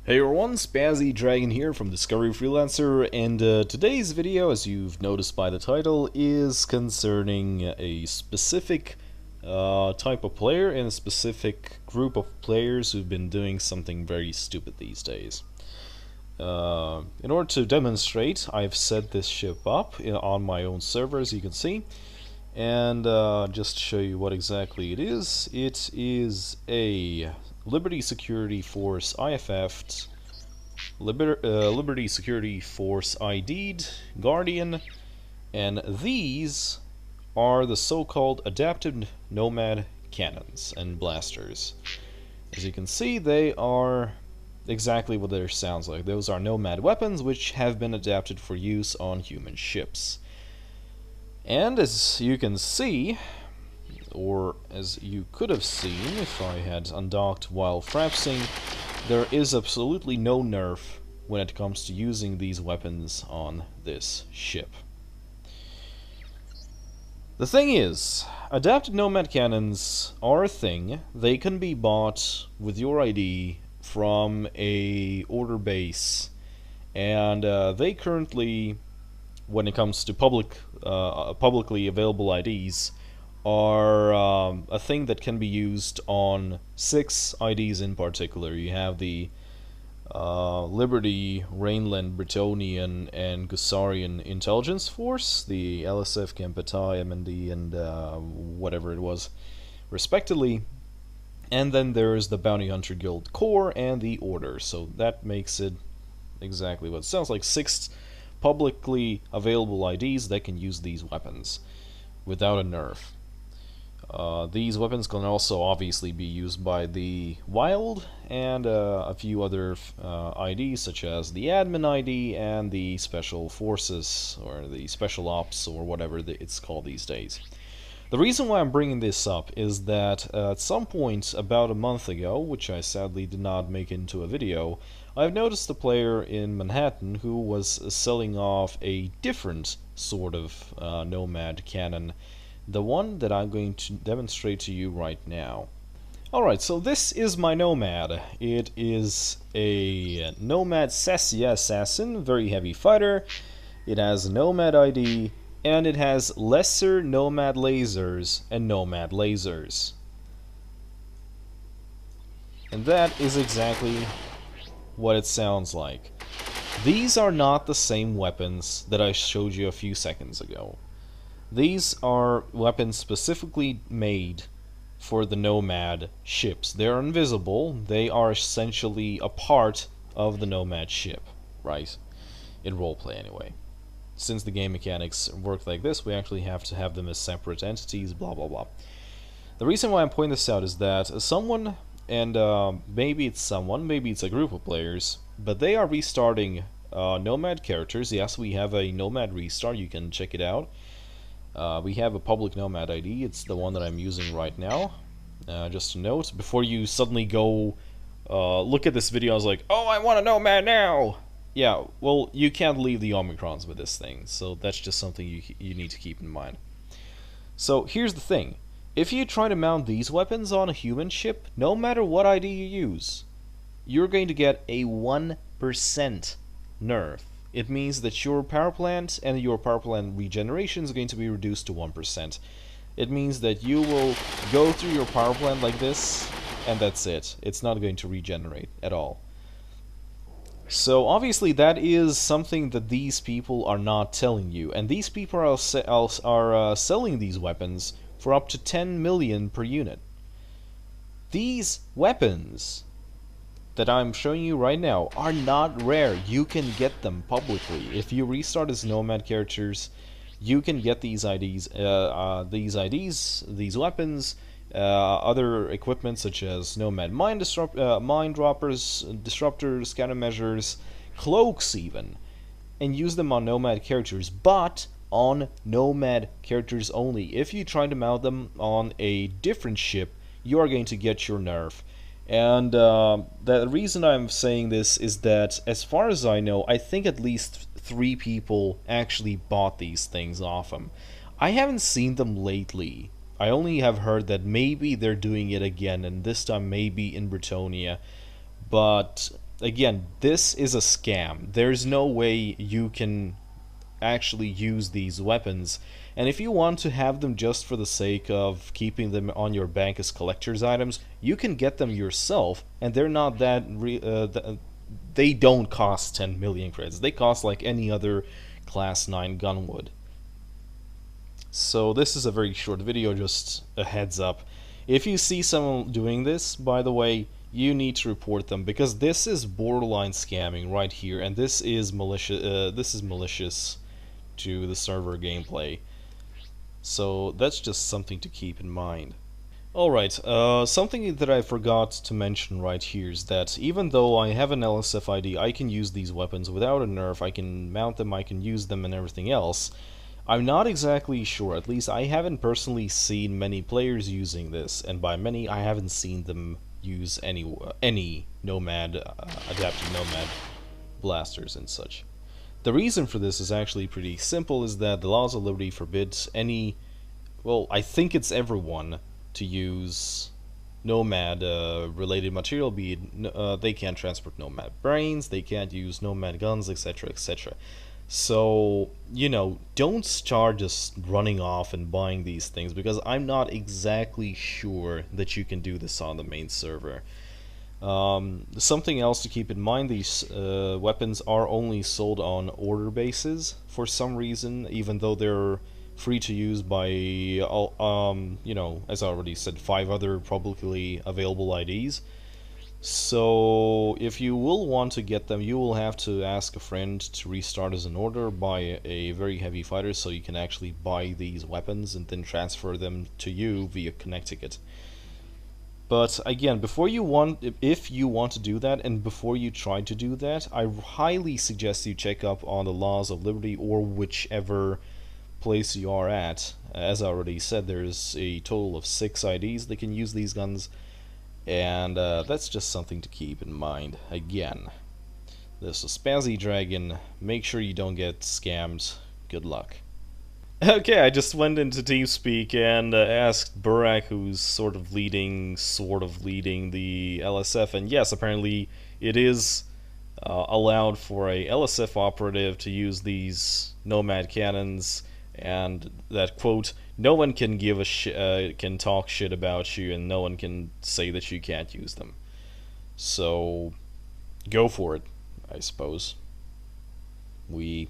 Hey everyone, Spazzy Dragon here from Discovery Freelancer, and today's video, as you've noticed by the title, is concerning a specific type of player and a specific group of players who've been doing something very stupid these days. In order to demonstrate, I've set this ship up on my own server, as you can see, and just to show you what exactly it is a Liberty Security Force IFF, Liberty Security Force ID'd Guardian, and these are the so-called adaptive nomad cannons and blasters. As you can see, they are exactly what their sounds like. Those are nomad weapons which have been adapted for use on human ships. And as you can see, or as you could have seen if I had undocked while frapsing, there is absolutely no nerf when it comes to using these weapons on this ship. The thing is, adapted nomad cannons are a thing. They can be bought with your ID from a order base, and they currently, when it comes to publicly available IDs, are a thing that can be used on 6 IDs in particular. You have the Liberty, Rhineland, Bretonnian, and Gusarian Intelligence Force, the LSF, Kemptai, MND, and whatever it was, respectively. And then there's the Bounty Hunter Guild Corps and the Order. So that makes it exactly what it sounds like: 6 publicly available IDs that can use these weapons without a nerf. These weapons can also obviously be used by the Wild and a few other IDs, such as the Admin ID and the Special Forces, or the Special Ops, or whatever it's called these days. The reason why I'm bringing this up is that at some point about a month ago, which I sadly did not make into a video, I've noticed a player in Manhattan who was selling off a different sort of nomad cannon, the one that I'm going to demonstrate to you right now. Alright, so this is my nomad. It is a nomad Sassia assassin, very heavy fighter. It has a nomad ID, and it has lesser nomad lasers and nomad lasers. And that is exactly what it sounds like. These are not the same weapons that I showed you a few seconds ago. These are weapons specifically made for the nomad ships. They're invisible. They are essentially a part of the nomad ship, right? In roleplay anyway. Since the game mechanics work like this, we actually have to have them as separate entities, blah blah blah. The reason why I'm pointing this out is that someone, and maybe it's someone, maybe it's a group of players, but they are restarting nomad characters. Yes, we have a nomad restart, you can check it out. We have a public nomad ID, it's the one that I'm using right now. Just a note, before you suddenly go look at this video, I was like, oh, I want a nomad now! Yeah, well, you can't leave the Omicrons with this thing, so that's just something you need to keep in mind. So here's the thing. If you try to mount these weapons on a human ship, no matter what ID you use, you're going to get a 1% nerf. It means that your power plant and your power plant regeneration is going to be reduced to 1%. It means that you will go through your power plant like this, and that's it. It's not going to regenerate at all. So obviously that is something that these people are not telling you, and these people are selling these weapons for up to 10 million per unit. These weapons that I'm showing you right now are not rare. You can get them publicly. If you restart as nomad characters, you can get these IDs, these weapons, other equipment such as nomad mine droppers, disruptors, countermeasures, cloaks even, and use them on nomad characters, but on nomad characters only. If you try to mount them on a different ship, you are going to get your nerf. And the reason I'm saying this is that, as far as I know, I think at least 3 people actually bought these things off them. I haven't seen them lately. I only have heard that maybe they're doing it again, and this time maybe in Bretonnia. But again, this is a scam. There's no way you can actually use these weapons. And if you want to have them just for the sake of keeping them on your bank as collector's items, you can get them yourself, and they're not that they don't cost 10 million credits. They cost like any other class 9 gun would. So this is a very short video, just a heads up. If you see someone doing this, by the way, you need to report them, because this is borderline scamming right here, and this is malicious. Malicious to the server gameplay. So that's just something to keep in mind. Alright, something that I forgot to mention right here is that even though I have an LSF ID, I can use these weapons without a nerf, I can mount them, I can use them and everything else. I'm not exactly sure, at least I haven't personally seen many players using this, and by many I haven't seen them use any nomad, adaptive nomad blasters and such. The reason for this is actually pretty simple, is that the laws of liberty forbids any, well, I think it's everyone, to use nomad related material, be it, they can't transport nomad brains, they can't use nomad guns, etc, etc. So, you know, don't start just running off and buying these things, because I'm not exactly sure that you can do this on the main server. Something else to keep in mind, these weapons are only sold on order basis for some reason, even though they're free to use by, you know, as I already said, 5 other publicly available IDs. So if you will want to get them, you will have to ask a friend to restart as an order, buy a very heavy fighter so you can actually buy these weapons and then transfer them to you via Connecticut. But again, if you want to do that, and before you try to do that, I highly suggest you check up on the laws of liberty or whichever place you are at. As I already said, there's a total of 6 IDs that can use these guns, and that's just something to keep in mind. Again, this is Spazzy Dragon. Make sure you don't get scammed. Good luck. Okay, I just went into TeamSpeak and asked Burak, who's sort of leading the LSF, and yes, apparently it is allowed for a LSF operative to use these nomad cannons, and that, quote, no one can can talk shit about you, and no one can say that you can't use them. So go for it, I suppose. We